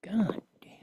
God damn.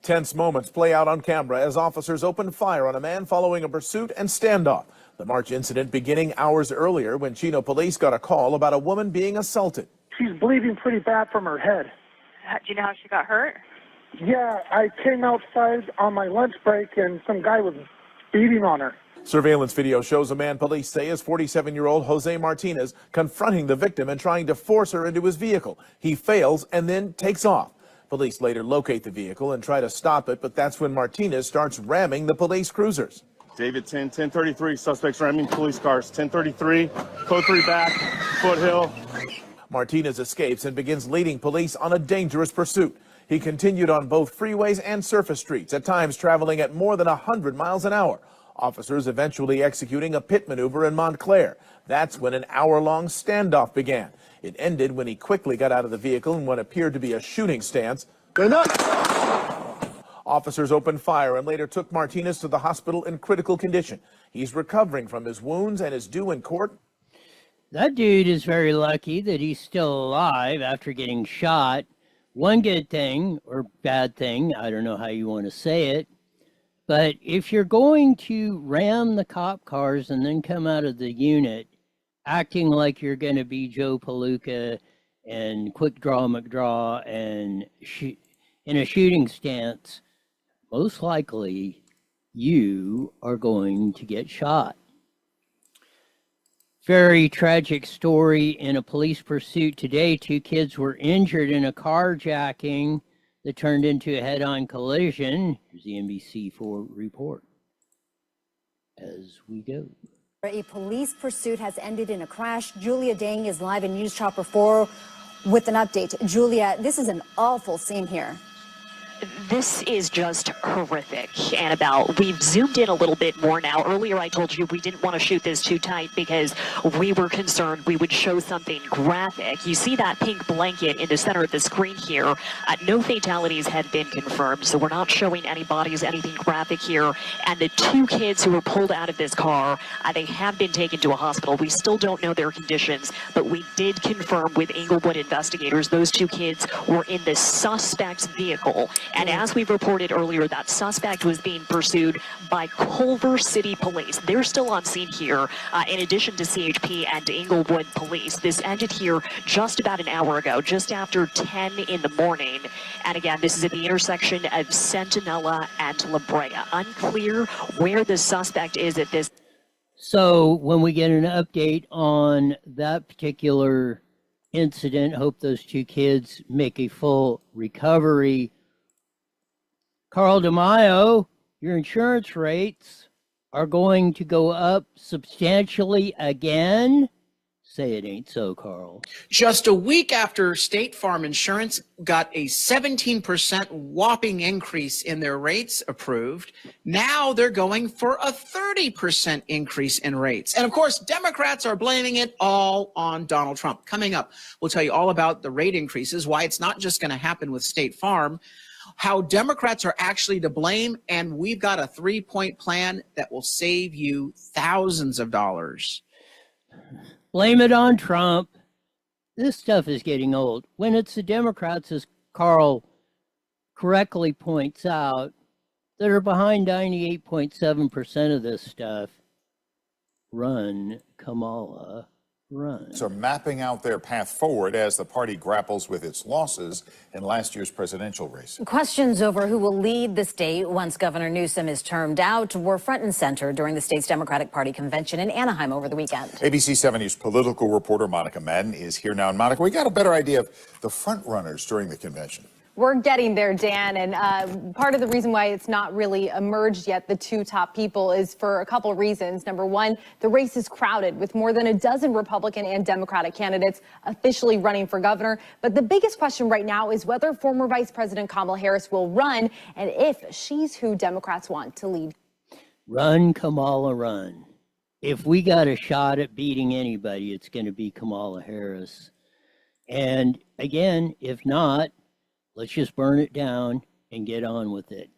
Tense moments play out on camera as officers open fire on a man following a pursuit and standoff. The March incident beginning hours earlier when Chino police got a call about a woman being assaulted. She's bleeding pretty bad from her head. Do you know how she got hurt? Yeah, I came outside on my lunch break and some guy was beating on her. Surveillance video shows a man police say is 47-year-old Jose Martinez confronting the victim and trying to force her into his vehicle. He fails and then takes off. Police later locate the vehicle and try to stop it, but that's when Martinez starts ramming the police cruisers. David 1033, suspects ramming police cars. 1033, code 3 back, Foothill. Martinez escapes and begins leading police on a dangerous pursuit. He continued on both freeways and surface streets, at times traveling at more than 100 miles an hour. Officers eventually executing a pit maneuver in Montclair. That's when an hour-long standoff began. It ended when he quickly got out of the vehicle in what appeared to be a shooting stance. Officers opened fire and later took Martinez to the hospital in critical condition. He's recovering from his wounds and is due in court. That dude is very lucky that he's still alive after getting shot. One good thing, or bad thing, I don't know how you want to say it, but if you're going to ram the cop cars and then come out of the unit acting like you're going to be Joe Palooka and Quick Draw McDraw and in a shooting stance, most likely you are going to get shot. Very tragic story in a police pursuit today. 2 kids were injured in a carjacking that turned into a head-on collision. Here's the NBC4 report as we go. A police pursuit has ended in a crash. Julia Dang is live in News Chopper 4 with an update. Julia, this is an awful scene here. This is just horrific, Annabelle. We've zoomed in a little bit more now. Earlier I told you we didn't want to shoot this too tight because we were concerned we would show something graphic. You see that pink blanket in the center of the screen here. No fatalities have been confirmed, so we're not showing any bodies, anything graphic here. And the 2 kids who were pulled out of this car, they have been taken to a hospital. We still don't know their conditions, but we did confirm with Inglewood investigators those 2 kids were in the suspect's vehicle. And as we reported earlier, that suspect was being pursued by Culver City Police. They're still on scene here, in addition to CHP and Inglewood Police. This ended here just about an hour ago, just after 10 in the morning. And again, this is at the intersection of Centinela and La Brea. Unclear where the suspect is at this. So when we get an update on that particular incident, hope those 2 kids make a full recovery. Carl DeMaio, your insurance rates are going to go up substantially again. Say it ain't so, Carl. Just a week after State Farm Insurance got a 17% whopping increase in their rates approved, now they're going for a 30% increase in rates. And of course, Democrats are blaming it all on Donald Trump. Coming up, we'll tell you all about the rate increases, why it's not just going to happen with State Farm, how Democrats are actually to blame, and we've got a 3-point plan that will save you thousands of dollars. Blame it on Trump. This stuff is getting old. When it's the Democrats, as Carl correctly points out, that are behind 98.7% of this stuff, Run, Kamala, run. Are mapping out their path forward as the party grapples with its losses in last year's presidential race. Questions over who will lead the state once Governor Newsom is termed out were front and center during the state's Democratic Party convention in Anaheim over the weekend. ABC 7 News political reporter Monica Madden is here now. And Monica, we got a better idea of the front runners during the convention. We're getting there, Dan, and part of the reason why it's not really emerged yet, the two top people, is for a couple of reasons. Number one, the race is crowded with more than a dozen Republican and Democratic candidates officially running for governor. But the biggest question right now is whether former Vice President Kamala Harris will run and if she's who Democrats want to lead. Run, Kamala, run. If we got a shot at beating anybody, it's going to be Kamala Harris. And again, if not, let's just burn it down and get on with it.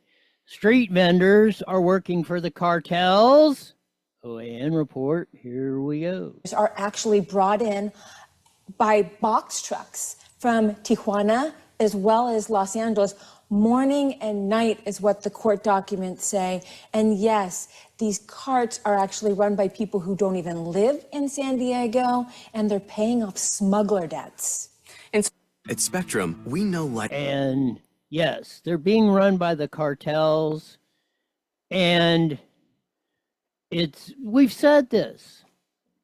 Street vendors are working for the cartels. OAN report, here we go. Are actually brought in by box trucks from Tijuana as well as Los Angeles. Morning and night is what the court documents say. And yes, these carts are actually run by people who don't even live in San Diego, and they're paying off smuggler debts. At Spectrum, we know life. And yes, they're being run by the cartels. And we've said this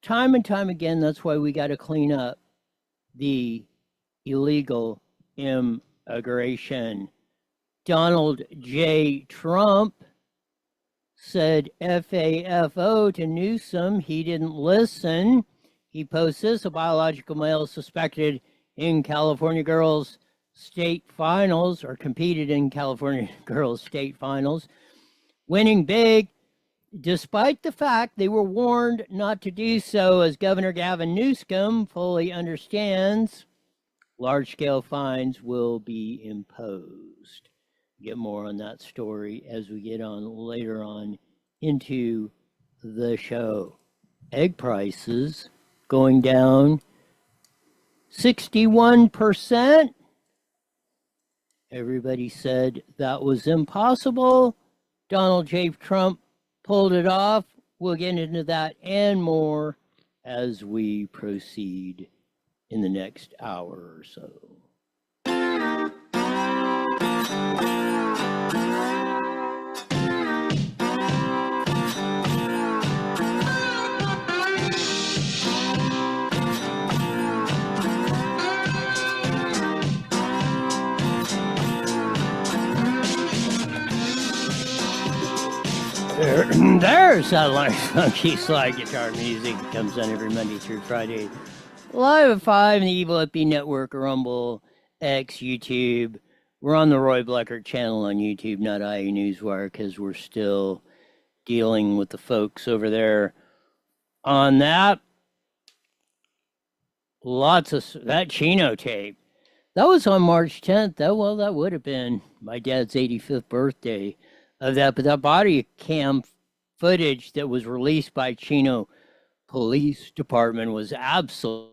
time and time again. That's why we got to clean up the illegal immigration. Donald J. Trump said FAFO to Newsom. He didn't listen. He posts this: a biological male suspected in California girls state finals, or competed in California girls state finals, winning big, despite the fact they were warned not to do so, as Governor Gavin Newsom fully understands. Large-scale fines will be imposed. Get more on that story as we get on later on into the show. Egg prices going down 61%. Everybody said that was impossible. Donald J. Trump pulled it off. We'll get into that and more as we proceed in the next hour or so. There's Satellite Funky Slide Guitar Music. It comes on every Monday through Friday, live at 5 in the Evil FB Network, Rumble, X, YouTube. We're on the Roy Bleckert channel on YouTube, not IE Newswire, because we're still dealing with the folks over there on that. Lots of that Chino tape. That was on March 10th. That would have been my dad's 85th birthday of that. But that body cam footage that was released by Chino Police Department was absolutely